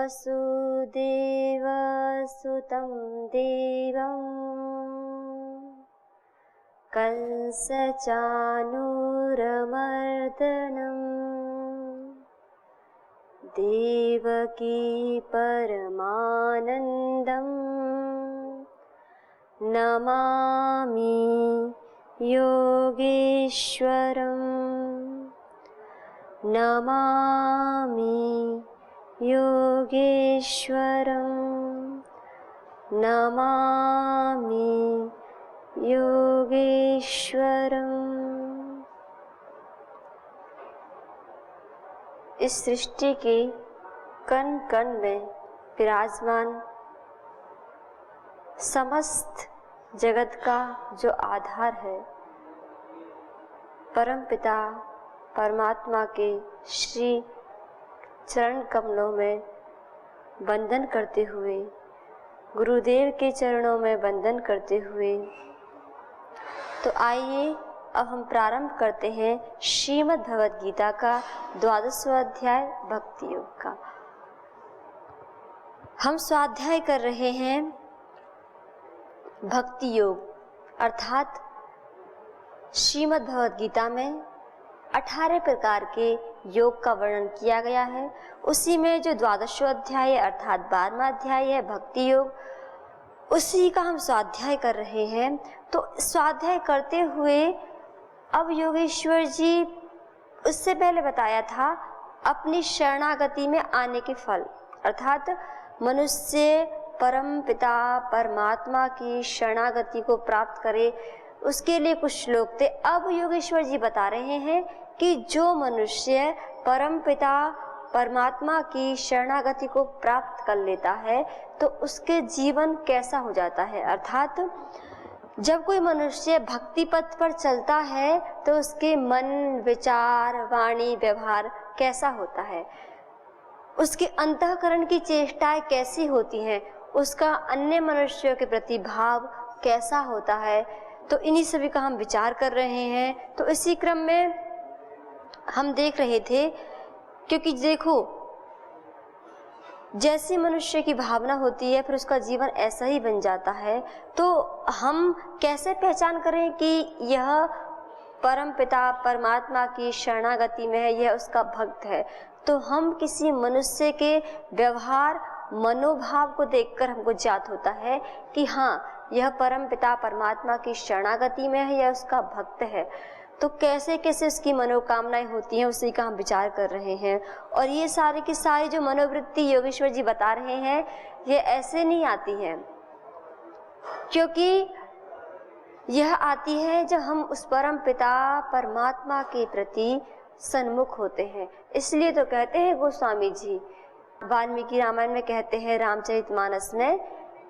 वसुदेवसुतं देवं कंसचाणूरमर्दनं देवकी परमानन्दं नमामि योगेश्वरं नमामि योगेश्वरं नमामि योगेश्वरं। इस सृष्टि के कण कण में विराजमान समस्त जगत का जो आधार है, परमपिता परमात्मा के श्री चरण कमलों में वंदन करते हुए, गुरुदेव के चरणों में वंदन करते हुए, तो आइए अब हम प्रारंभ करते हैं श्रीमद् भगवद गीता का 12वां अध्याय भक्ति योग का। हम स्वाध्याय कर रहे हैं भक्ति योग, अर्थात श्रीमद् भगवद गीता में 18 प्रकार के योग का वर्णन किया गया है। उसी में जो 12वां अध्याय है अर्थात 12वां अध्याय है भक्ति योग, उसी का हम स्वाध्याय कर रहे हैं। तो स्वाध्याय करते हुए अब योगेश्वर जी उससे पहले बताया था अपनी शरणागति में आने के फल, अर्थात मनुष्य परम पिता परमात्मा की शरणागति को प्राप्त करे, उसके लिए कुछ श्लोक थे। अब योगेश्वर जी बता रहे हैं कि जो मनुष्य परम पिता परमात्मा की शरणागति को प्राप्त कर लेता है तो उसके जीवन कैसा हो जाता है, अर्थात जब कोई मनुष्य भक्ति पथ पर चलता है तो उसके मन, विचार, वाणी, व्यवहार कैसा होता है, उसके अंतःकरण की चेष्टाएं कैसी होती हैं, उसका अन्य मनुष्यों के प्रति भाव कैसा होता है। तो इन्हीं सभी का हम विचार कर रहे हैं। तो इसी क्रम में हम देख रहे थे, क्योंकि देखो जैसी मनुष्य की भावना होती है फिर उसका जीवन ऐसा ही बन जाता है। तो हम कैसे पहचान करें कि यह परम पिता परमात्मा की शरणागति में है, यह उसका भक्त है। तो हम किसी मनुष्य के व्यवहार मनोभाव को देखकर हमको ज्ञात होता है कि हाँ यह परम पिता परमात्मा की शरणागति में है, यह उसका भक्त है। तो कैसे कैसे उसकी मनोकामनाएं होती हैं उसी का हम विचार कर रहे हैं। और ये सारी की सारी जो मनोवृत्ति योगेश्वर जी बता रहे हैं ये ऐसे नहीं आती हैं, क्योंकि यह आती है जब हम उस परम पिता परमात्मा के प्रति सन्मुख होते हैं। इसलिए तो कहते हैं गोस्वामी जी वाल्मीकि रामायण में कहते हैं, रामचरितमानस में,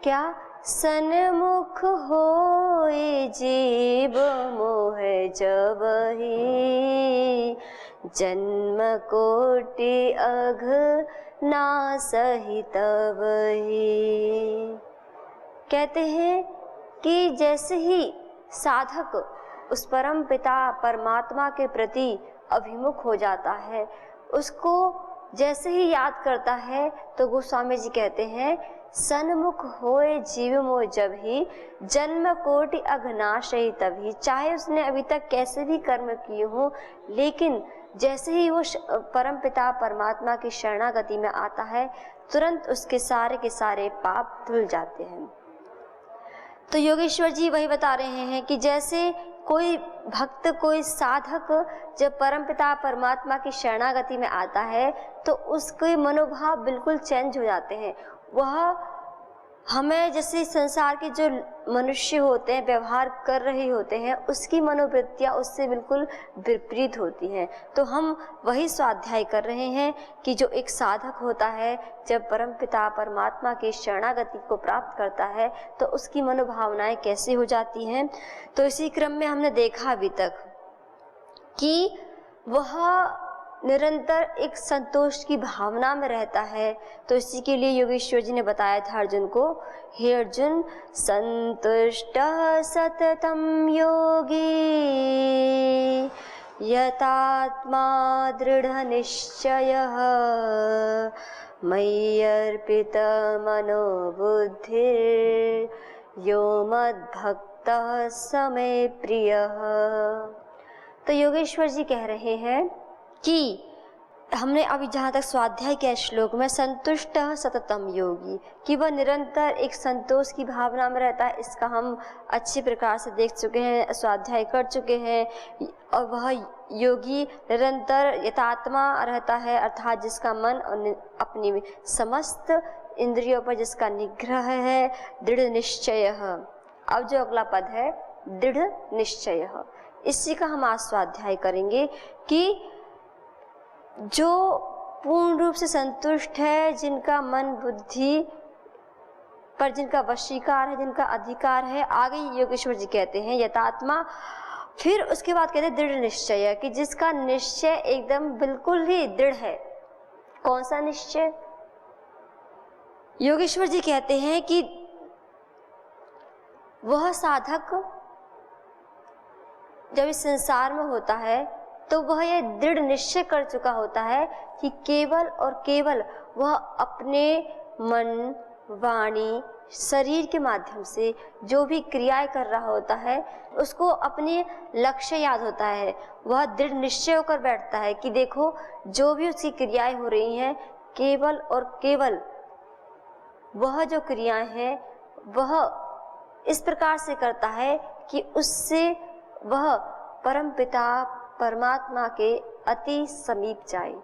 क्या सन्मुख होए जीव मोह जबहि, जन्म कोटि अघ नासहि तबहि। कहते हैं कि जैसे ही साधक उस परम पिता परमात्मा के प्रति अभिमुख हो जाता है, उसको जैसे ही याद करता है, तो गोस्वामी जी कहते हैं सन्मुख होए जीव मोह जबहि, जन्म कोटि अघनाशहि तबहि। चाहे उसने अभी तक कैसे भी कर्म किए हो, लेकिन जैसे ही वो परम पिता परमात्मा की शरणागति में आता है तुरंत उसके सारे के सारे पाप धुल जाते हैं। तो योगेश्वर जी वही बता रहे हैं कि जैसे कोई भक्त कोई साधक जब परमपिता परमात्मा की शरणागति में आता है तो उसके मनोभाव बिल्कुल चेंज हो जाते हैं। वह हमें जैसे संसार के जो मनुष्य होते हैं व्यवहार कर रहे होते हैं उसकी मनोवृत्तियाँ उससे बिल्कुल विपरीत होती हैं। तो हम वही स्वाध्याय कर रहे हैं कि जो एक साधक होता है जब परमपिता परमात्मा की शरणागति को प्राप्त करता है तो उसकी मनोभावनाएं कैसे हो जाती हैं। तो इसी क्रम में हमने देखा अभी तक कि वह निरंतर एक संतोष की भावना में रहता है। तो इसी के लिए योगेश्वर जी ने बताया था अर्जुन को, हे अर्जुन, संतुष्टः सततं योगी यतात्मा दृढ़ निश्चयः मयि अर्पित मनो बुद्धिर् यो मद्भक्तः स मे प्रियः। तो योगेश्वर जी कह रहे हैं कि हमने अभी जहाँ तक स्वाध्याय के श्लोक में संतुष्ट सततम योगी, कि वह निरंतर एक संतोष की भावना में रहता है, इसका हम अच्छी प्रकार से देख चुके हैं, स्वाध्याय कर चुके हैं। और वह योगी निरंतर यथात्मा रहता है, अर्थात जिसका मन अपनी समस्त इंद्रियों पर जिसका निग्रह है, दृढ़ निश्चय। अब जो अगला पद है दृढ़ निश्चय, इसी का हम आज स्वाध्याय करेंगे कि जो पूर्ण रूप से संतुष्ट है, जिनका मन बुद्धि पर जिनका वशीकार है, जिनका अधिकार है। आगे योगेश्वर जी कहते हैं यथात्मा, फिर उसके बाद कहते हैं दृढ़ निश्चय, कि जिसका निश्चय एकदम बिल्कुल ही दृढ़ है। कौन सा निश्चय? योगेश्वर जी कहते हैं कि वह साधक जब इस संसार में होता है तो वह यह दृढ़ निश्चय कर चुका होता है कि केवल और केवल वह अपने मन, वाणी, शरीर के माध्यम से जो भी क्रियाएं कर रहा होता है उसको अपने लक्ष्य याद होता है। वह दृढ़ निश्चय होकर बैठता है कि देखो जो भी उसकी क्रियाएं हो रही हैं केवल और केवल वह जो क्रियाएं हैं वह इस प्रकार से करता है कि उससे वह परमपिता परमात्मा के अति समीप जाए,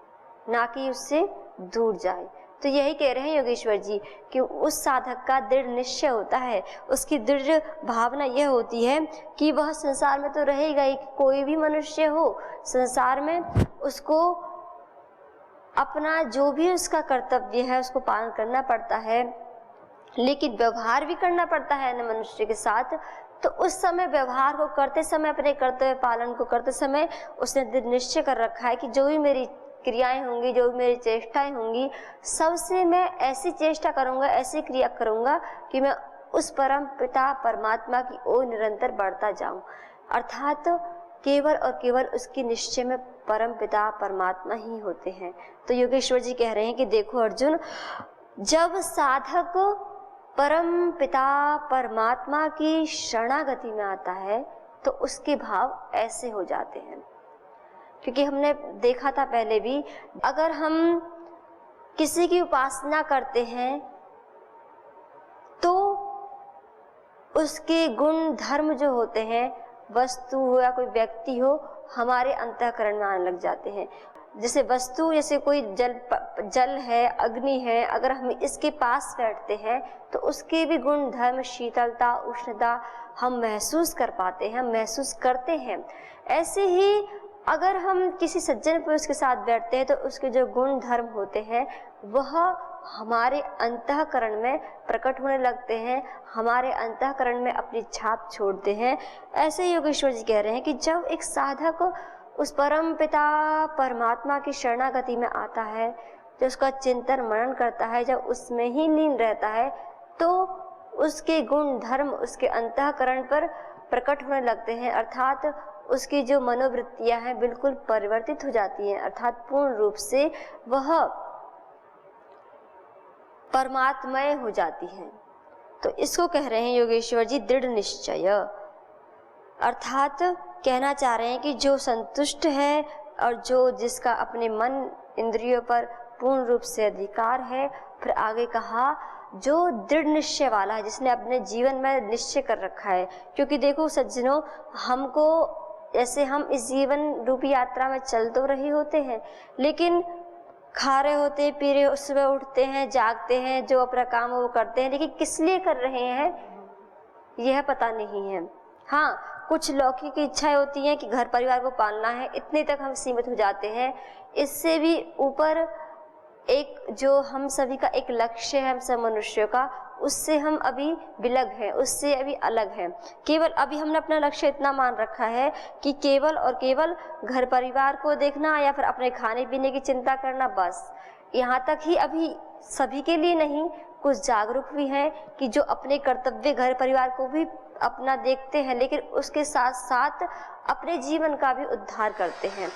ना कि उससे दूर जाए। तो यही कह रहे हैं योगेश्वर जी कि उस साधक का दृढ़ निश्चय होता है, उसकी दृढ़ भावना यह होती है कि वह संसार में तो रहेगा ही, कोई भी मनुष्य हो संसार में उसको अपना जो भी उसका कर्तव्य है उसको पालन करना पड़ता है, लेकिन व्यवहार भी करना पड़ता है न मनुष्य के साथ। तो उस समय व्यवहार को करते समय, अपने कर्तव्य पालन को करते समय उसने दृढ़ निश्चय कर रखा है कि जो भी मेरी क्रियाएं होंगी, जो भी मेरी चेष्टाएं होंगी, सबसे मैं ऐसी चेष्टा करूंगा, ऐसी क्रिया करूंगा कि मैं उस परम पिता परमात्मा की ओर निरंतर बढ़ता जाऊं। अर्थात केवल और केवल उसकी निश्चय में परम पिता परमात्मा ही होते हैं। तो योगेश्वर जी कह रहे हैं कि देखो अर्जुन, जब साधक परम पिता परमात्मा की शरणागति में आता है तो उसके भाव ऐसे हो जाते हैं। क्योंकि हमने देखा था पहले भी, अगर हम किसी की उपासना करते हैं तो उसके गुण धर्म जो होते हैं, वस्तु हो या कोई व्यक्ति हो, हमारे अंतःकरण में आने लग जाते हैं। जैसे वस्तु, जैसे कोई जल है, अग्नि है, अगर हम इसके पास बैठते हैं तो उसके भी गुण धर्म, शीतलता, उष्णता हम महसूस कर पाते हैं, हम महसूस करते हैं। ऐसे ही अगर हम किसी सज्जन पुरुष के साथ बैठते हैं तो उसके जो गुण धर्म होते हैं वह हमारे अंतःकरण में प्रकट होने लगते हैं, हमारे अंतःकरण में अपनी छाप छोड़ते हैं। ऐसे योगेश्वर जी कह रहे हैं कि जब एक साधक उस परम पिता परमात्मा की शरणागति में आता है, जो उसका चिंतन मनन करता है, जब उसमें ही लीन रहता है तो उसके गुण धर्म उसके अंतःकरण पर प्रकट होने लगते हैं। अर्थात उसकी जो मनोवृत्तियां हैं बिल्कुल परिवर्तित हो जाती हैं, अर्थात पूर्ण रूप से वह परमात्मय हो जाती हैं। तो इसको कह रहे हैं योगेश्वर जी दृढ़ निश्चय। अर्थात कहना चाह रहे हैं कि जो संतुष्ट है और जो जिसका अपने मन इंद्रियों पर पूर्ण रूप से अधिकार है, फिर आगे कहा जो दृढ़ निश्चय वाला है, जिसने अपने जीवन में निश्चय कर रखा है। क्योंकि देखो सज्जनों, हमको जैसे हम इस जीवन रूपी यात्रा में चल तो रहे होते हैं, लेकिन खा रहे होते, पी रहे, सुबह उठते हैं, जागते हैं, जो अपना काम वो करते हैं, लेकिन किस लिए कर रहे हैं यह पता नहीं है। हाँ, कुछ लौकिक इच्छाएं होती हैं कि घर परिवार को पालना है, इतने तक हम सीमित हो जाते हैं। इससे भी ऊपर एक जो हम सभी का एक लक्ष्य है, हम सब मनुष्यों का, उससे हम अभी विलग हैं, उससे अभी अलग हैं। केवल अभी हमने अपना लक्ष्य इतना मान रखा है कि केवल और केवल घर परिवार को देखना या फिर अपने खाने पीने की चिंता करना, बस यहाँ तक ही। अभी सभी के लिए नहीं, कुछ जागरूक भी हैं कि जो अपने कर्तव्य घर परिवार को भी अपना देखते हैं, लेकिन उसके साथ साथ अपने जीवन का भी उद्धार करते हैं।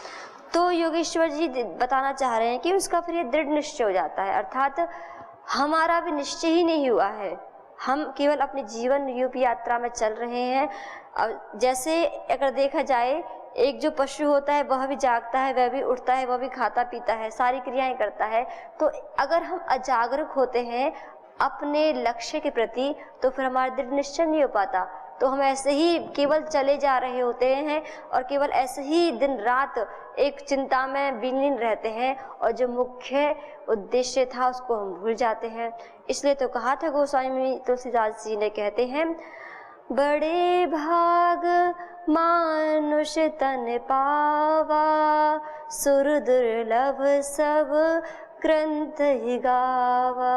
तो योगेश्वर जी बताना चाह रहे हैं कि उसका फिर ये दृढ़ निश्चय हो जाता है, अर्थात हमारा भी निश्चय ही नहीं हुआ है, हम केवल अपने जीवन रूपी यात्रा में चल रहे हैं। अब जैसे अगर देखा जाए, एक जो पशु होता है वह भी जागता है, वह भी उठता है, वह भी खाता पीता है, सारी क्रियाएं करता है। तो अगर हम अजागरूक होते हैं अपने लक्ष्य के प्रति, तो फिर हमारा दृढ़ निश्चय नहीं हो पाता। तो हम ऐसे ही केवल चले जा रहे होते हैं और केवल ऐसे ही दिन रात एक चिंता में विलीन रहते हैं, और जो मुख्य उद्देश्य था उसको हम भूल जाते हैं। इसलिए तो कहा था गोस्वामी तुलसीदास जी ने, कहते हैं, बड़े भाग मानुष तन पावा, सुर दुर्लभ सब ग्रंथ ही गावा।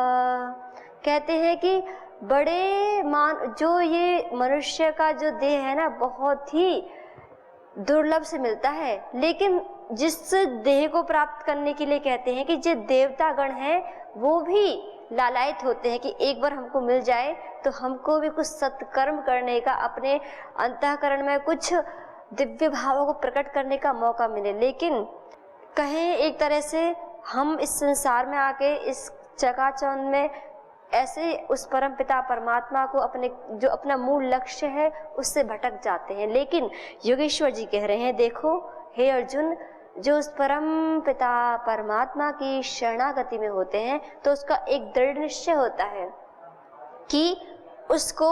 कहते हैं कि बड़े जो ये मनुष्य का जो देह है ना, बहुत ही दुर्लभ से मिलता है, लेकिन जिस देह को प्राप्त करने के लिए कहते हैं कि जो देवता गण हैं वो भी लालायित होते हैं कि एक बार हमको मिल जाए तो हमको भी कुछ सत्कर्म करने का, अपने अंतःकरण में कुछ दिव्य भावों को प्रकट करने का मौका मिले। लेकिन कहें एक तरह से हम इस संसार में आके इस चकाचौंध में ऐसे उस परम पिता परमात्मा को जो अपना मूल लक्ष्य है उससे भटक जाते हैं। लेकिन योगेश्वर जी कह रहे हैं, देखो हे अर्जुन, जो उस परम पिता परमात्मा की शरणागति में होते हैं तो उसका एक दृढ़ निश्चय होता है कि उसको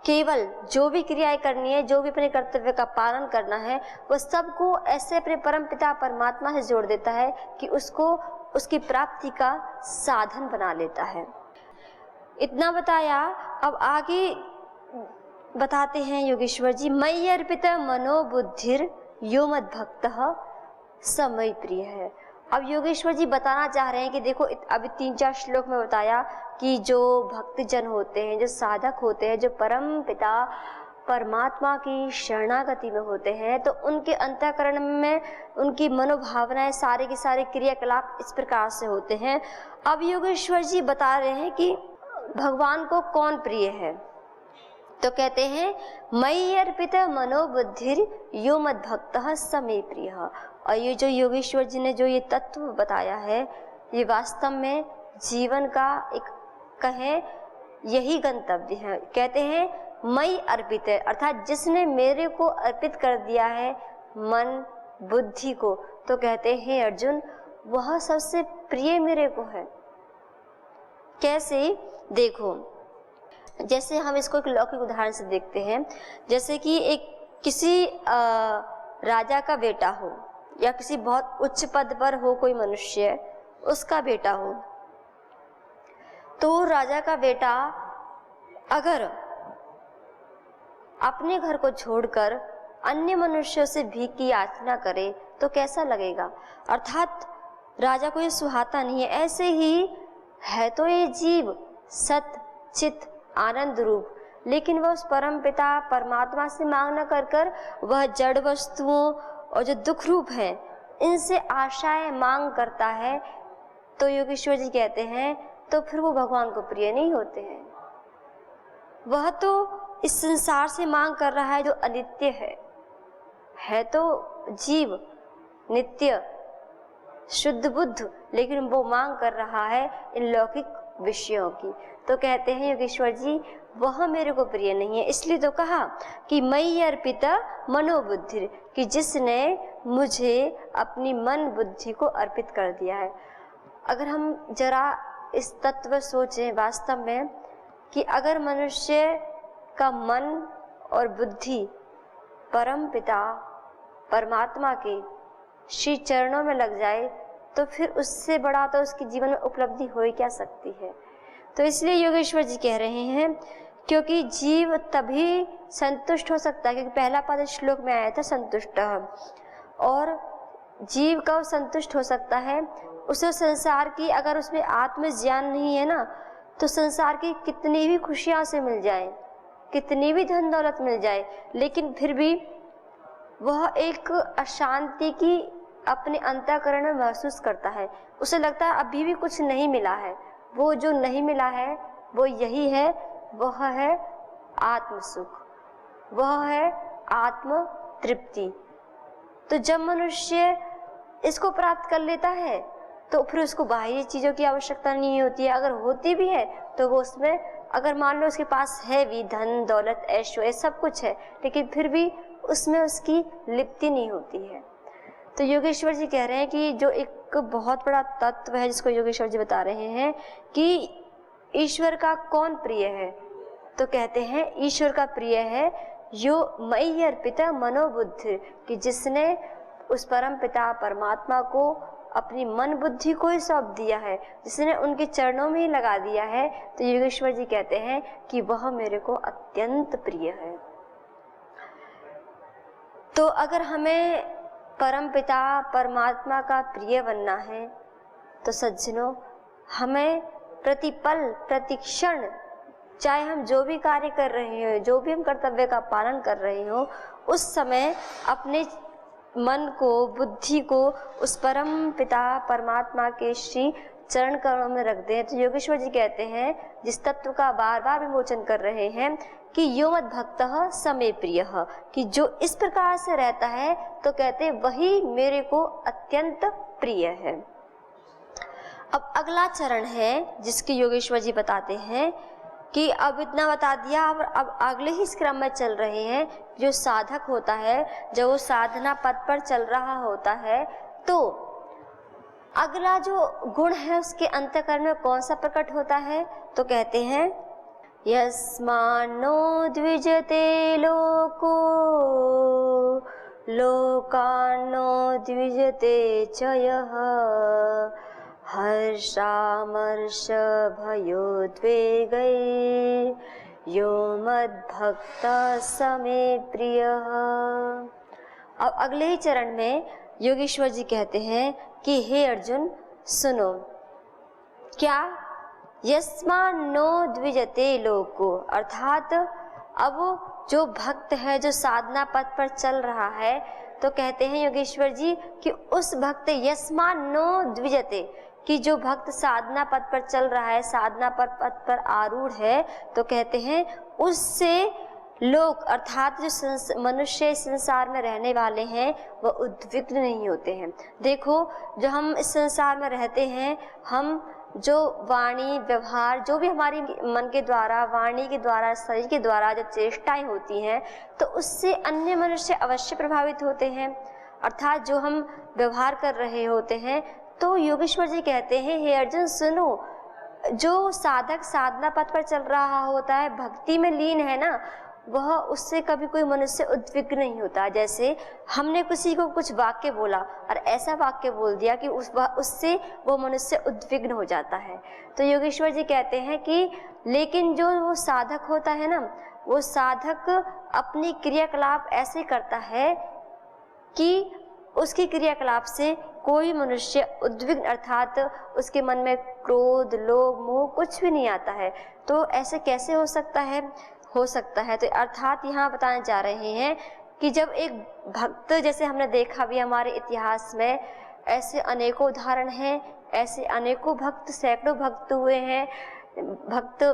केवल जो भी क्रियाएं करनी है, जो भी अपने कर्तव्य का पालन करना है, वह सबको ऐसे अपने परम पिता परमात्मा से जोड़ देता है कि उसको उसकी प्राप्ति का साधन बना लेता है। इतना बताया, अब आगे बताते हैं योगेश्वर जी, मयि अर्पित मनोबुद्धिर यो मद भक्तः स मयि प्रिय है। अब योगेश्वर जी बताना चाह रहे हैं कि देखो, अभी 3-4 श्लोक में बताया कि जो भक्तजन होते हैं, जो साधक होते हैं, जो परम पिता परमात्मा की शरणागति में होते हैं, तो उनके अंतःकरण में उनकी मनोभावनाएं, सारे के सारे क्रियाकलाप इस प्रकार से होते हैं। अब योगेश्वर जी बता रहे हैं कि भगवान को कौन प्रिय है, तो कहते हैं मयि अर्पित मनोबुद्धिर यो मद भक्तः स मे प्रियः। और ये जो योगेश्वर जी ने जो ये तत्व बताया है, ये वास्तव में जीवन का एक कहें यही गंतव्य है। कहते हैं मयि अर्पित है, अर्थात जिसने मेरे को अर्पित कर दिया है मन बुद्धि को, तो कहते हैं अर्जुन वह सबसे प्रिय मेरे को है। कैसे? देखो, जैसे हम इसको एक लौकिक उदाहरण से देखते हैं। जैसे कि एक किसी राजा का बेटा हो या किसी बहुत उच्च पद पर हो कोई मनुष्य, उसका बेटा हो, तो राजा का बेटा अगर अपने घर को छोड़कर अन्य मनुष्यों से भीख की याचना करे तो कैसा लगेगा? अर्थात राजा को ये सुहाता नहीं है। ऐसे ही है तो ये जीव सत चित आनंद रूप, लेकिन वह उस परम पिता परमात्मा से मांग न कर कर वह जड़ वस्तुओं और जो दुख रूप है इनसे आशाएं मांग करता है, तो योगेश्वर जी कहते हैं तो फिर वो भगवान को प्रिय नहीं होते हैं। वह तो इस संसार से मांग कर रहा है जो अनित्य है तो जीव नित्य शुद्ध बुद्ध, लेकिन वो मांग कर रहा है इन लौकिक विषयों की। तो कहते हैं योगेश्वर जी वह मेरे को प्रिय नहीं है। इसलिए तो कहा कि मयि अर्पित मनोबुद्धि, कि जिसने मुझे अपनी मन बुद्धि को अर्पित कर दिया है। अगर हम जरा इस तत्व सोचें वास्तव में कि अगर मनुष्य का मन और बुद्धि परम पिता परमात्मा के श्री चरणों में लग जाए तो फिर उससे बड़ा तो उसके जीवन में उपलब्धि हो ही क्या सकती है। तो इसलिए योगेश्वर जी कह रहे हैं क्योंकि जीव तभी संतुष्ट हो सकता है, क्योंकि पहला पद श्लोक में आया था संतुष्ट, और जीव कब संतुष्ट हो सकता है? उसे संसार की अगर उसमें आत्म ज्ञान नहीं है ना, तो संसार की कितनी भी खुशियां से मिल जाए, कितनी भी धन दौलत मिल जाए, लेकिन फिर भी वह एक अशांति की अपने अंतःकरण में महसूस करता है। उसे लगता है अभी भी कुछ नहीं मिला है। वो जो नहीं मिला है वो यही है, वह है आत्म सुख, वह है आत्म तृप्ति। तो जब मनुष्य इसको प्राप्त कर लेता है तो फिर उसको बाहरी चीज़ों की आवश्यकता नहीं होती है। अगर होती भी है तो वो उसमें, अगर मान लो उसके पास है भी धन दौलत ऐश्वर्य सब कुछ है, लेकिन फिर भी उसमें उसकी लिप्ति नहीं होती है। तो योगेश्वर जी कह रहे हैं कि जो एक बहुत बड़ा तत्व है जिसको योगेश्वर जी बता रहे हैं कि ईश्वर का कौन प्रिय है, तो कहते हैं ईश्वर का प्रिय है यो मयि अर्पित मनोबुद्धि, कि जिसने उस परम पिता परमात्मा को अपनी मन बुद्धि को ही सौंप दिया है, जिसने उनके चरणों में ही लगा दिया है। तो योगेश्वर जी कहते हैं कि वह मेरे को अत्यंत प्रिय है। तो अगर हमें परम पिता परमात्मा का प्रिय बनना है तो सज्जनों, हमें प्रतिपल प्रतिक्षण, चाहे हम जो भी कार्य कर रहे हो, जो भी हम कर्तव्य का पालन कर रहे हो, उस समय अपने मन को, बुद्धि को उस परम पिता परमात्मा के श्री चरण करों में रख दें। तो योगेश्वर जी कहते हैं, जिस तत्व का बार बार विमोचन कर रहे हैं कि यो मद भक्तः स मे प्रियः, कि जो इस प्रकार से रहता है तो कहते हैं वही मेरे को अत्यंत प्रिय है। अब अगला चरण है जिसकी योगेश्वर जी बताते हैं कि अब इतना बता दिया, अब अगले ही इस क्रम में चल रहे हैं। जो साधक होता है, जब वो साधना पथ पर चल रहा होता है, तो अगला जो गुण है उसके अंतःकरण में कौन सा प्रकट होता है, तो कहते हैं यस्मान्नो द्विजते लोको लोकान्नो द्विजते च यः हर्षामर्ष भयोद्वेगै यो मद्भक्तः स मे प्रियः। अब अगले ही चरण में योगेश्वर जी कहते हैं कि हे अर्जुन सुनो, क्या यस्मान्नो द्विजते लोको, अर्थात अब जो भक्त है, जो साधना पथ पर चल रहा है, तो कहते हैं योगेश्वर जी कि उस भक्त यस्मान्नो द्विजते, कि जो भक्त साधना पथ पर चल रहा है, साधना पथ पर आरूढ़ है, तो कहते हैं उससे लोग, अर्थात जो मनुष्य संसार में रहने वाले हैं, वह उद्विग्न नहीं होते हैं। देखो, जो हम इस संसार में रहते हैं, हम जो वाणी व्यवहार, जो भी हमारी मन के द्वारा, वाणी के द्वारा, शरीर के द्वारा जो चेष्टाएं होती हैं, तो उससे अन्य मनुष्य अवश्य प्रभावित होते हैं, अर्थात जो हम व्यवहार कर रहे होते हैं। तो योगेश्वर जी कहते हैं, हे अर्जुन सुनो, जो साधक साधना पथ पर चल रहा होता है, भक्ति में लीन है ना, वह उससे कभी कोई मनुष्य उद्विग्न नहीं होता। जैसे हमने किसी को कुछ वाक्य बोला और ऐसा वाक्य बोल दिया कि उससे वो मनुष्य उद्विग्न हो जाता है। तो योगेश्वर जी कहते हैं कि लेकिन जो वो साधक होता है ना, वो साधक अपनी क्रियाकलाप ऐसे करता है कि उसकी क्रियाकलाप से कोई मनुष्य उद्विग्न, अर्थात उसके मन में क्रोध लोभ मोह कुछ भी नहीं आता है। तो ऐसे कैसे हो सकता है? तो अर्थात यहाँ बताने जा रहे हैं कि जब एक भक्त, जैसे हमने देखा भी हमारे इतिहास में, ऐसे अनेकों उदाहरण हैं, ऐसे अनेकों भक्त, सैकड़ों भक्त हुए हैं। भक्त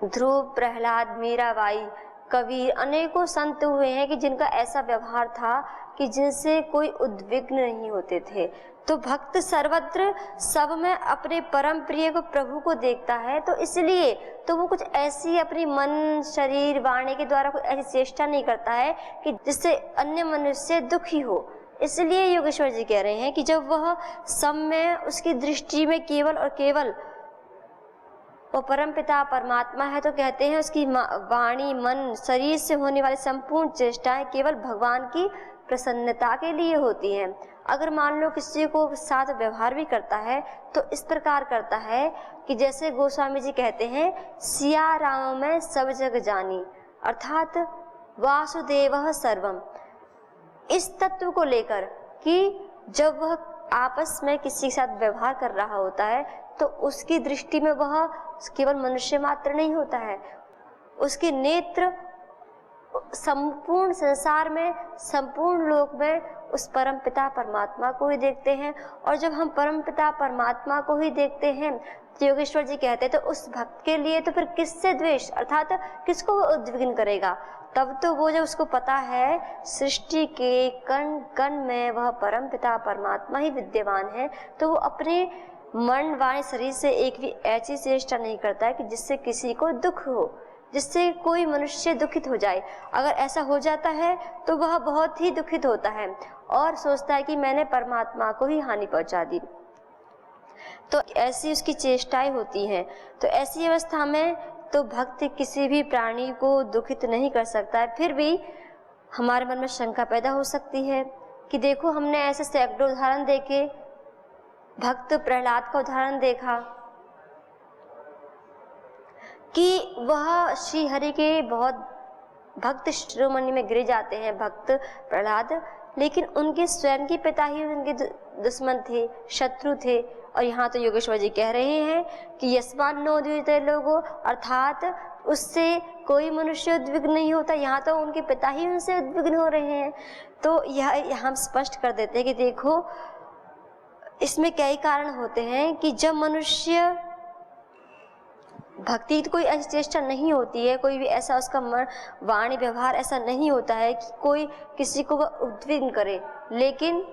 ध्रुव, प्रहलाद, मीराबाई, कबीर, अनेकों संत हुए हैं कि जिनका ऐसा व्यवहार था कि जिनसे कोई उद्विग्न नहीं होते थे। तो भक्त सर्वत्र सब में अपने परम प्रिय को, प्रभु को देखता है, तो इसलिए तो वो कुछ ऐसी अपनी मन शरीर वाणी के द्वारा कोई ऐसी चेष्टा नहीं करता है कि जिससे अन्य मनुष्य दुखी हो। इसलिए योगेश्वर जी कह रहे हैं कि जब वह सब में, उसकी दृष्टि में केवल और केवल वो परम पिता परमात्मा है, तो कहते हैं उसकी वाणी मन शरीर से होने वाली संपूर्ण चेष्टाएं केवल भगवान की प्रसन्नता के लिए होती हैं। अगर मान लो किसी को साथ व्यवहार भी करता है तो इस प्रकार करता है कि जैसे गोस्वामी जी कहते हैं, सिया राम में सब जग जानी, अर्थात वासुदेवः सर्वम। इस तत्व को लेकर कि जब वह आपस में किसी के साथ व्यवहार कर रहा होता है तो उसकी दृष्टि में वह केवल मनुष्य मात्र नहीं होता है, उसके नेत्र संपूर्ण संसार में, संपूर्ण लोक में उस परम पिता परमात्मा को ही देखते हैं। और जब हम परम पिता परमात्मा को ही देखते हैं तो योगेश्वर जी कहते हैं तो उस भक्त के लिए तो फिर किससे द्वेष, अर्थात किसको वो उद्विग्न करेगा। तब तो वो जब उसको पता है सृष्टि के कण कण में वह परम पिता परमात्मा ही विद्यमान है, तो वो अपने मन वाणी शरीर से एक भी ऐसी चेष्टा नहीं करता है कि जिससे किसी को दुख हो, जिससे कोई मनुष्य दुखित हो जाए। अगर ऐसा हो जाता है तो वह बहुत ही दुखित होता है और सोचता है कि मैंने परमात्मा को ही हानि पहुंचा दी। तो ऐसी उसकी चेष्टाएं होती हैं। तो ऐसी अवस्था में तो भक्त किसी भी प्राणी को दुखित नहीं कर सकता है। फिर भी हमारे मन में शंका पैदा हो सकती है कि देखो, हमने ऐसे सैकड़ों उदाहरण देखे, भक्त प्रहलाद का उदाहरण देखा कि वह श्री हरि के बहुत भक्त शिरोमणि में गिर जाते हैं, भक्त प्रहलाद, लेकिन उनके स्वयं के पिता ही उनके दुश्मन थे, शत्रु थे। और यहाँ तो योगेश्वर जी कह रहे हैं कि यस्मान नो द्विजते लोगो, अर्थात उससे कोई मनुष्य उद्विग्न नहीं होता, यहाँ तो उनके पिता ही उनसे उद्विग्न हो रहे हैं। तो यह हम स्पष्ट कर देते हैं कि देखो, इसमें कई कारण होते हैं कि जब मनुष्य भक्ति तो कोई ऐसी चेष्टा नहीं होती है, कोई भी ऐसा उसका वाणी व्यवहार ऐसा नहीं होता है कि कोई किसी को वह उद्विग्न करे। लेकिन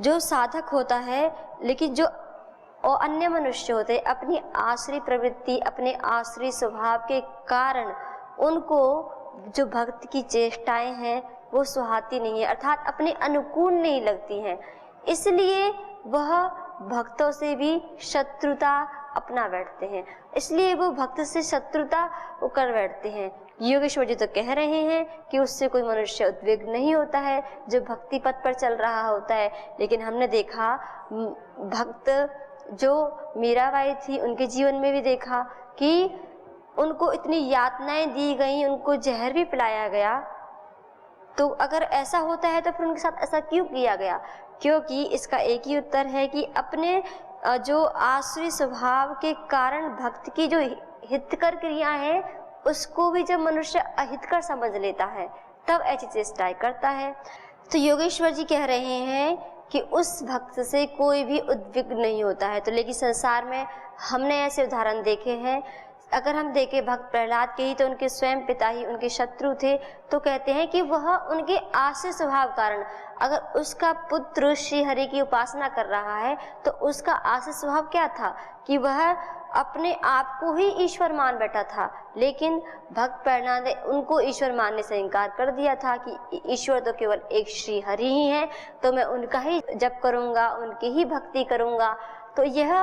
जो साधक होता है, लेकिन जो और अन्य मनुष्य होते हैं, अपनी आश्री प्रवृत्ति, अपने आश्री स्वभाव के कारण उनको जो भक्त की चेष्टाएं हैं वो सुहाती नहीं है, अर्थात अपने अनुकूल नहीं लगती हैं। इसलिए वह भक्तों से भी शत्रुता अपना बैठते हैं, इसलिए वो भक्त से शत्रुता वो कर बैठते हैं। योगेश्वर जी तो कह रहे हैं कि उससे कोई मनुष्य उद्विग्न नहीं होता है जो भक्ति पथ पर चल रहा होता है। लेकिन हमने देखा भक्त जो मीराबाई थी, उनके जीवन में भी देखा कि उनको इतनी यातनाएं दी गई, उनको जहर भी पिलाया गया। तो अगर ऐसा होता है तो फिर उनके साथ ऐसा क्यों किया गया? क्योंकि इसका एक ही उत्तर है कि अपने जो आश्री स्वभाव के कारण भक्त की जो हितकर क्रिया है उसको भी जब मनुष्य अहितकर समझ लेता है तब ऐसी चेष्टाएं करता है। तो योगेश्वर जी कह रहे हैं कि उस भक्त से कोई भी उद्विग्न नहीं होता है। तो लेकिन संसार में हमने ऐसे उदाहरण देखे हैं। अगर हम देखें भक्त प्रहलाद के ही, तो उनके स्वयं पिता ही उनके शत्रु थे। तो कहते हैं कि वह उनके आश्रित स्वभाव कारण, अगर उसका पुत्र श्री हरि की उपासना कर रहा है तो उसका आश्रित स्वभाव क्या था कि वह अपने आप को ही ईश्वर मान बैठा था। लेकिन भक्त प्रहलाद ने उनको ईश्वर मानने से इनकार कर दिया था कि ईश्वर तो केवल एक श्री हरि ही है, तो मैं उनका ही जप करूँगा, उनकी ही भक्ति करूँगा। तो यह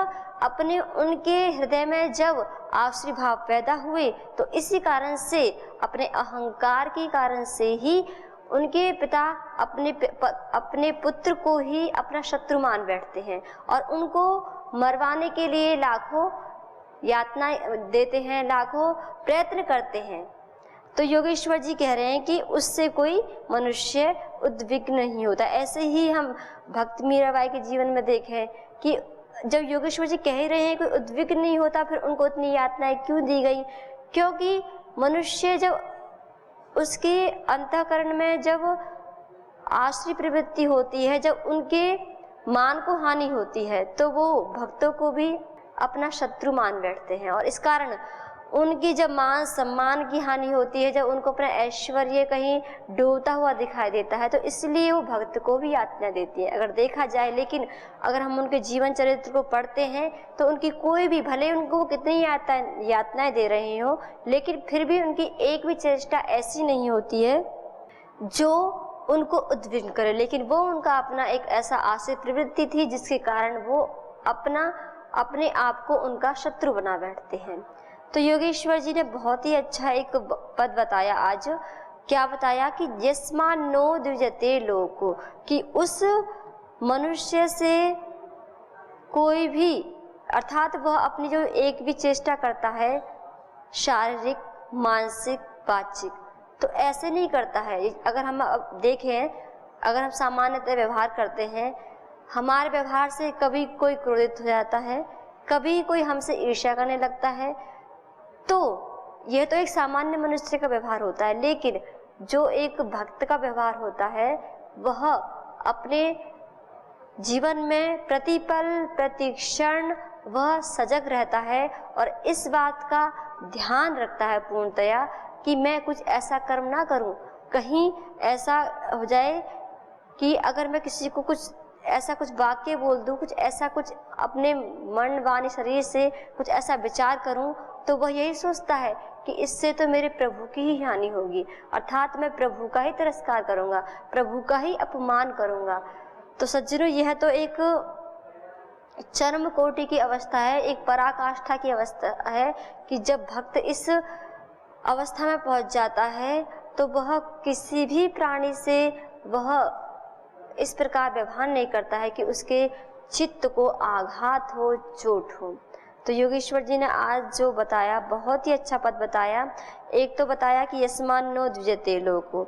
अपने उनके हृदय में जब आश्री भाव पैदा हुए तो इसी कारण से, अपने अहंकार के कारण से ही उनके पिता अपने पुत्र को ही अपना शत्रु मान बैठते हैं और उनको मरवाने के लिए लाखों यातनाएं देते हैं, लाखों प्रयत्न करते हैं। तो योगेश्वर जी कह रहे हैं कि उससे कोई मनुष्य उद्विग्न नहीं होता। ऐसे ही हम भक्त मीराबाई के जीवन में देखें कि जब योगेश्वर जी कह रहे हैं कोई उद्विग्न नहीं होता, फिर उनको इतनी यातनाएं क्यों दी गई? क्योंकि मनुष्य जब उसके अंतःकरण में जब आश्री प्रवृत्ति होती है, जब उनके मान को हानि होती है, तो वो भक्तों को भी अपना शत्रु मान बैठते हैं। और इस कारण उनकी जब मान सम्मान की हानि होती है, जब उनको अपना ऐश्वर्य कहीं डूबता हुआ दिखाई देता है, तो इसलिए वो भक्त को भी यातना देती है, अगर देखा जाए। लेकिन अगर हम उनके जीवन चरित्र को पढ़ते हैं तो उनकी कोई भी, भले उनको कितनी यातनाएं दे रहे हो, लेकिन फिर भी उनकी एक भी चेष्टा ऐसी नहीं होती है जो उनको उद्विग्न करे। लेकिन वो उनका अपना एक ऐसा आश्रित प्रवृत्ति थी जिसके कारण वो अपने आप को उनका शत्रु बना बैठते हैं। तो योगेश्वर जी ने बहुत ही अच्छा एक पद बताया आज। क्या बताया कि यस्मान नो द्विजते लोको, कि उस मनुष्य से कोई भी, अर्थात वह अपनी जो एक भी चेष्टा करता है शारीरिक, मानसिक, वाचिक, तो ऐसे नहीं करता है। अगर हम देखें, अगर हम सामान्यतः व्यवहार करते हैं, हमारे व्यवहार से कभी कोई क्रोधित हो जाता है, कभी कोई हमसे ईर्ष्या करने लगता है, तो यह तो एक सामान्य मनुष्य का व्यवहार होता है। लेकिन जो एक भक्त का व्यवहार होता है वह अपने जीवन में प्रतिपल प्रतिक्षण वह सजग रहता है और इस बात का ध्यान रखता है पूर्णतया कि मैं कुछ ऐसा कर्म ना करूं, कहीं ऐसा हो जाए कि अगर मैं किसी को कुछ ऐसा कुछ वाक्य बोल दूं, कुछ ऐसा कुछ अपने मन वाणी शरीर से कुछ ऐसा विचार करूं, तो वह यही सोचता है कि इससे तो मेरे प्रभु की ही हानि होगी, अर्थात मैं प्रभु का ही तिरस्कार करूंगा, प्रभु का ही अपमान करूंगा। तो सज्जनों, यह तो एक चरम कोटि की अवस्था है, एक पराकाष्ठा की अवस्था है कि जब भक्त इस अवस्था में पहुंच जाता है तो वह किसी भी प्राणी से वह इस प्रकार व्यवहार नहीं करता है कि उसके चित्त को आघात हो, चोट हो। तो योगेश्वर जी ने आज जो बताया बहुत ही अच्छा पद बताया। एक तो बताया कि यस्मान नो द्विजते लोको,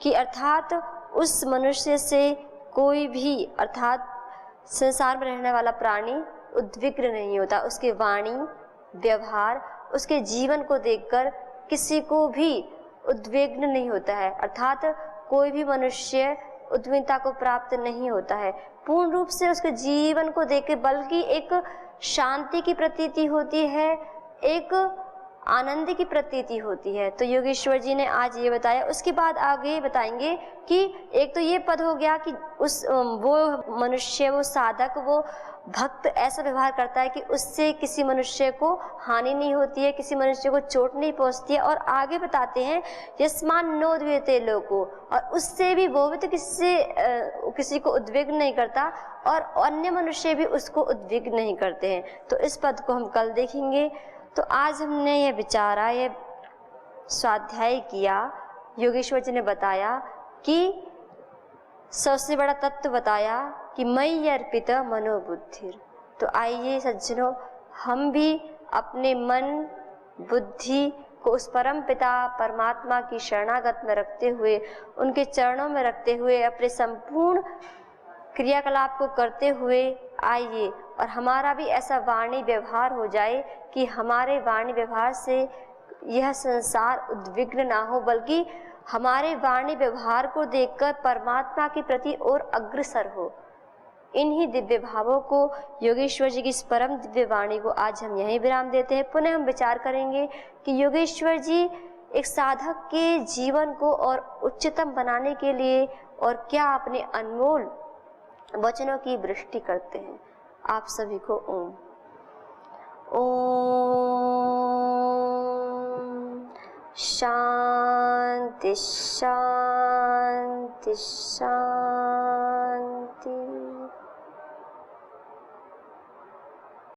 कि अर्थात उस मनुष्य से कोई भी अर्थात संसार में रहने वाला प्राणी उद्विग्न नहीं होता, उसके वाणी व्यवहार उसके जीवन को देखकर किसी को भी उद्विग्न नहीं होता है, अर्थात कोई भी मनुष्य उद्विग्नता को प्राप्त नहीं होता है पूर्ण रूप से उसके जीवन को देख के, बल्कि एक शांति की प्रतीति होती है, एक आनंद की प्रतीति होती है। तो योगेश्वर जी ने आज ये बताया। उसके बाद आगे बताएंगे कि एक तो ये पद हो गया कि वो मनुष्य, वो साधक, वो भक्त ऐसा व्यवहार करता है कि उससे किसी मनुष्य को हानि नहीं होती है, किसी मनुष्य को चोट नहीं पहुंचती है। और आगे बताते हैं यस्मान नो द्विजते लोको, और उससे भी वो भी तो किसी को उद्विग्न नहीं करता और अन्य मनुष्य भी उसको उद्विग्न नहीं करते हैं। तो इस पद को हम कल देखेंगे। तो आज हमने ये विचारा, ये स्वाध्याय किया। योगेश्वर जी ने बताया कि सबसे बड़ा तत्व बताया कि मयि अर्पित मनोबुद्धि। तो आइए सज्जनों, हम भी अपने मन बुद्धि को उस परम पिता परमात्मा की शरणागत में रखते हुए, उनके चरणों में रखते हुए, अपने संपूर्ण क्रियाकलाप को करते हुए आइए और हमारा भी ऐसा वाणी व्यवहार हो जाए कि हमारे वाणी व्यवहार से यह संसार उद्विग्न ना हो, बल्कि हमारे वाणी व्यवहार को देखकर परमात्मा के प्रति और अग्रसर हो। इन्हीं दिव्य भावों को, योगेश्वर जी की इस परम दिव्य वाणी को आज हम यहीं विराम देते हैं। पुनः हम विचार करेंगे कि योगेश्वर जी एक साधक के जीवन को और उच्चतम बनाने के लिए और क्या अपने अनमोल वचनों की वृष्टि करते हैं। आप सभी को ओम। शांति शांति शांति।